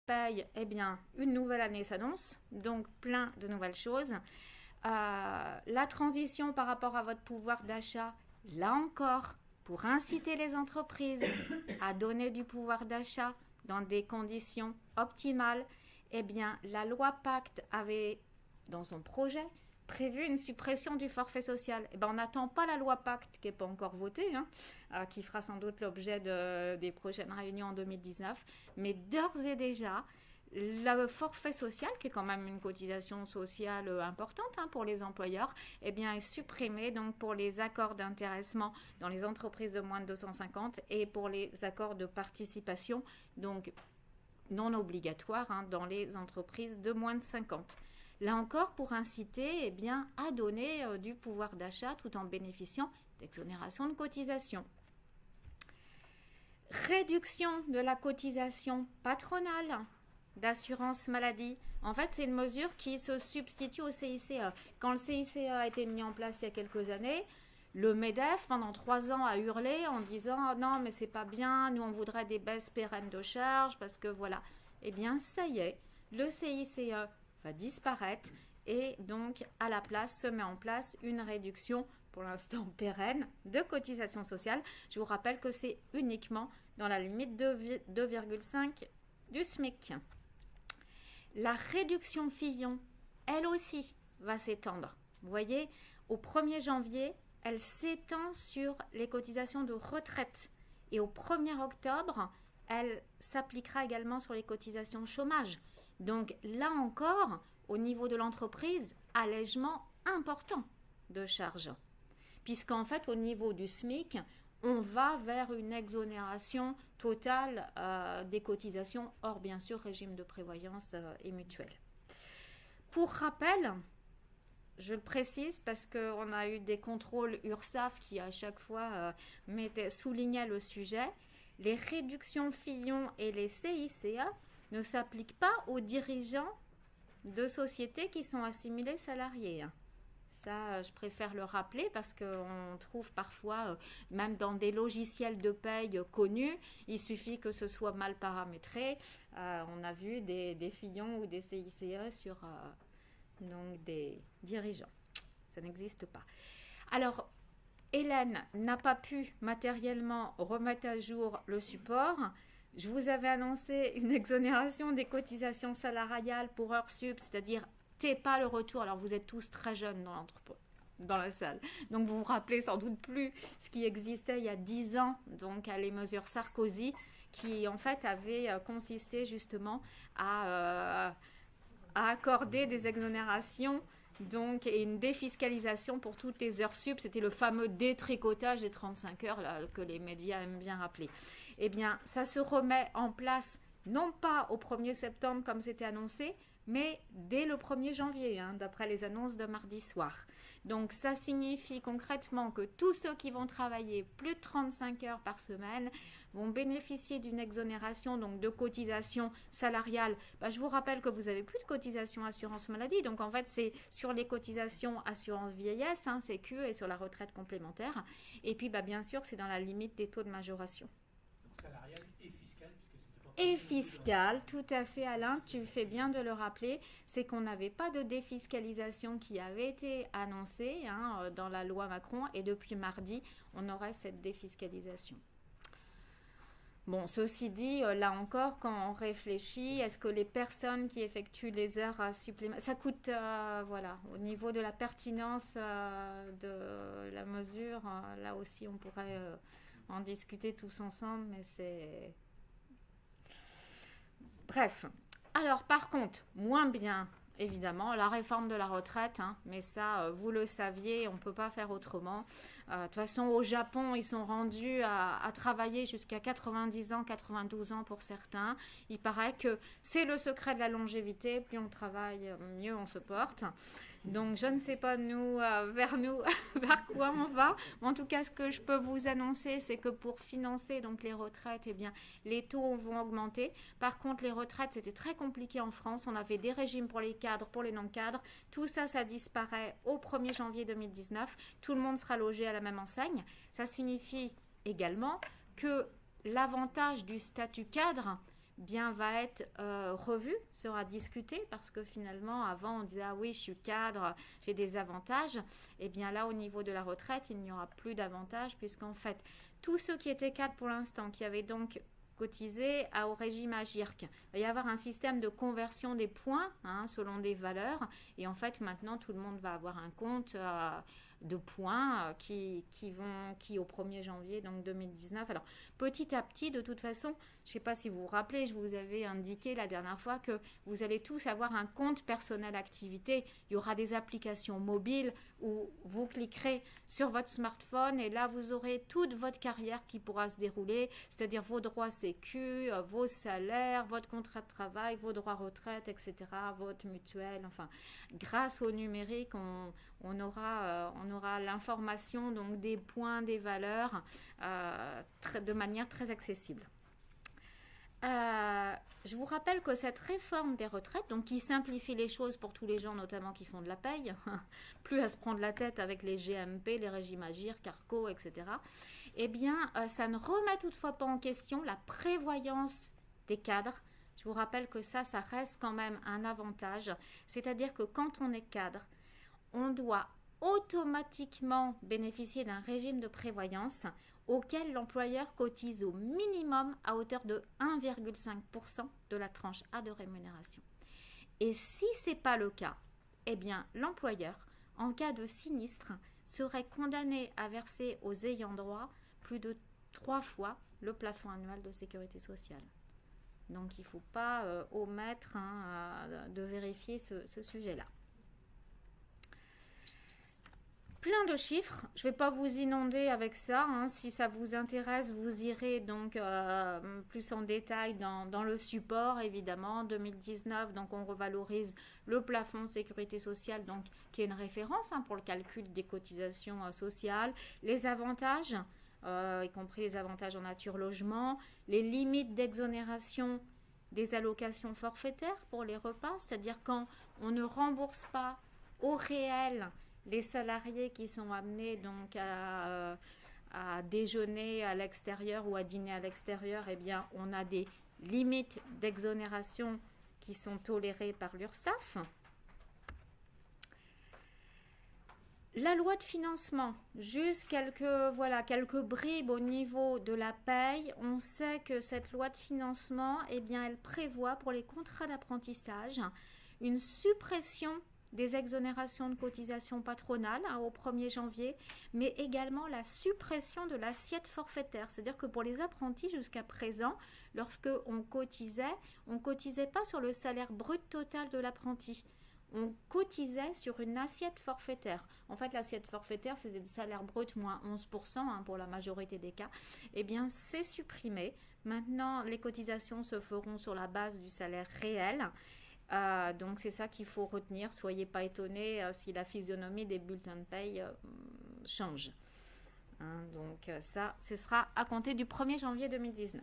paye, eh bien, une nouvelle année s'annonce, donc plein de nouvelles choses. La transition par rapport à votre pouvoir d'achat, là encore, pour inciter les entreprises à donner du pouvoir d'achat dans des conditions optimales, eh bien, la loi Pacte avait, dans son projet, prévu une suppression du forfait social. Eh ben, on n'attend pas la loi Pacte, qui n'est pas encore votée, qui fera sans doute l'objet des prochaines réunions en 2019, mais d'ores et déjà, le forfait social, qui est quand même une cotisation sociale importante pour les employeurs, eh bien, est supprimé donc, pour les accords d'intéressement dans les entreprises de moins de 250 et pour les accords de participation, donc non obligatoires dans les entreprises de moins de 50. Là encore, pour inciter bien, à donner du pouvoir d'achat tout en bénéficiant d'exonération de cotisation. Réduction de la cotisation patronale d'assurance maladie. En fait, c'est une mesure qui se substitue au CICE. Quand le CICE a été mis en place il y a quelques années, le MEDEF, pendant 3 ans, a hurlé en disant oh non, mais c'est pas bien, nous on voudrait des baisses pérennes de charges parce que voilà. Eh bien, ça y est, le CICE va disparaître et donc à la place se met en place une réduction pour l'instant pérenne de cotisation sociale. Je vous rappelle que c'est uniquement dans la limite de 2,5 du SMIC. La réduction Fillon, elle aussi, va s'étendre. Vous voyez, au 1er janvier, elle s'étend sur les cotisations de retraite. Et au 1er octobre, elle s'appliquera également sur les cotisations chômage. Donc là encore, au niveau de l'entreprise, allègement important de charges. Puisqu'en fait, au niveau du SMIC, on va vers une exonération totale des cotisations, hors bien sûr régime de prévoyance et mutuelle. Pour rappel, je le précise parce qu'on a eu des contrôles URSSAF qui à chaque fois soulignaient le sujet, les réductions Fillon et les CICE ne s'appliquent pas aux dirigeants de sociétés qui sont assimilés salariés. Ça, je préfère le rappeler parce qu'on trouve parfois, même dans des logiciels de paye connus, il suffit que ce soit mal paramétré. On a vu des Fillon ou des CICE sur donc des dirigeants. Ça n'existe pas. Alors, Hélène n'a pas pu matériellement remettre à jour le support. Je vous avais annoncé une exonération des cotisations salariales pour heures sup, c'est-à-dire pas le retour. Alors vous êtes tous très jeunes dans la salle, donc vous vous rappelez sans doute plus ce qui existait il y a 10 ans, donc les mesures Sarkozy, qui en fait avaient consisté justement à accorder des exonérations donc, et une défiscalisation pour toutes les heures sup. C'était le fameux détricotage des 35 heures là, que les médias aiment bien rappeler. Eh bien, ça se remet en place non pas au 1er septembre comme c'était annoncé, mais dès le 1er janvier, d'après les annonces de mardi soir. Donc ça signifie concrètement que tous ceux qui vont travailler plus de 35 heures par semaine vont bénéficier d'une exonération donc de cotisation salariale. Je vous rappelle que vous n'avez plus de cotisation assurance maladie, donc en fait c'est sur les cotisations assurance vieillesse, Sécu, et sur la retraite complémentaire. Et puis bien sûr c'est dans la limite des taux de majoration. Donc salariale et fiscale, et fiscale, tout à fait Alain, tu fais bien de le rappeler, c'est qu'on n'avait pas de défiscalisation qui avait été annoncée dans la loi Macron, et depuis mardi, on aurait cette défiscalisation. Bon, ceci dit, là encore, quand on réfléchit, est-ce que les personnes qui effectuent les heures supplémentaires, ça coûte, au niveau de la pertinence de la mesure, là aussi on pourrait en discuter tous ensemble, mais c'est... Bref, alors par contre, moins bien, évidemment, la réforme de la retraite, mais ça, vous le saviez, on ne peut pas faire autrement. De toute façon, au Japon, ils sont rendus à travailler jusqu'à 90 ans, 92 ans pour certains. Il paraît que c'est le secret de la longévité, plus on travaille, mieux on se porte. Donc, je ne sais pas vers quoi on va. En tout cas, ce que je peux vous annoncer, c'est que pour financer donc les retraites, les taux vont augmenter. Par contre, les retraites, c'était très compliqué en France. On avait des régimes pour les cadres, pour les non-cadres. Tout ça, ça disparaît au 1er janvier 2019. Tout le monde sera logé à la même enseigne. Ça signifie également que l'avantage du statut cadre bien va être revu, sera discuté, parce que finalement, avant, on disait, ah oui, je suis cadre, j'ai des avantages. Et bien là, au niveau de la retraite, il n'y aura plus d'avantages, puisqu'en fait, tous ceux qui étaient cadres pour l'instant, qui avaient donc cotisé au régime AGIRC, il va y avoir un système de conversion des points selon des valeurs. Et en fait, maintenant, tout le monde va avoir un compte de points qui au 1er janvier donc 2019. Alors, petit à petit, de toute façon, je ne sais pas si vous vous rappelez, je vous avais indiqué la dernière fois que vous allez tous avoir un compte personnel activité. Il y aura des applications mobiles où vous cliquerez sur votre smartphone et là, vous aurez toute votre carrière qui pourra se dérouler, c'est-à-dire vos droits sécu, vos salaires, votre contrat de travail, vos droits retraite, etc., votre mutuelle. Enfin, grâce au numérique, on aura l'information donc des points, des valeurs de manière très accessible. Je vous rappelle que cette réforme des retraites, donc qui simplifie les choses pour tous les gens, notamment qui font de la paye, plus à se prendre la tête avec les GMP, les régimes AGIRC, CARCO, etc., eh bien, ça ne remet toutefois pas en question la prévoyance des cadres. Je vous rappelle que ça reste quand même un avantage. C'est-à-dire que quand on est cadre, on doit automatiquement bénéficier d'un régime de prévoyance auquel l'employeur cotise au minimum à hauteur de 1,5% de la tranche A de rémunération. Et si ce n'est pas le cas, eh bien l'employeur, en cas de sinistre, serait condamné à verser aux ayants droit plus de 3 fois le plafond annuel de sécurité sociale. Donc il ne faut pas omettre de vérifier ce sujet-là. Plein de chiffres, je ne vais pas vous inonder avec ça, si ça vous intéresse, vous irez donc plus en détail dans le support, évidemment. 2019, donc on revalorise le plafond sécurité sociale, donc qui est une référence pour le calcul des cotisations sociales, les avantages, y compris les avantages en nature logement, les limites d'exonération des allocations forfaitaires pour les repas, c'est-à-dire quand on ne rembourse pas au réel les salariés qui sont amenés donc à déjeuner à l'extérieur ou à dîner à l'extérieur, eh bien, on a des limites d'exonération qui sont tolérées par l'URSSAF. La loi de financement, juste quelques bribes au niveau de la paye. On sait que cette loi de financement, eh bien, elle prévoit pour les contrats d'apprentissage une suppression des exonérations de cotisations patronales au 1er janvier, mais également la suppression de l'assiette forfaitaire. C'est-à-dire que pour les apprentis jusqu'à présent, lorsque on cotisait pas sur le salaire brut total de l'apprenti. On cotisait sur une assiette forfaitaire. En fait, l'assiette forfaitaire, c'était le salaire brut moins 11% pour la majorité des cas. Eh bien, c'est supprimé. Maintenant, les cotisations se feront sur la base du salaire réel. Donc c'est ça qu'il faut retenir. Soyez pas étonnés si la physionomie des bulletins de paye change. Donc ça, ce sera à compter du 1er janvier 2019.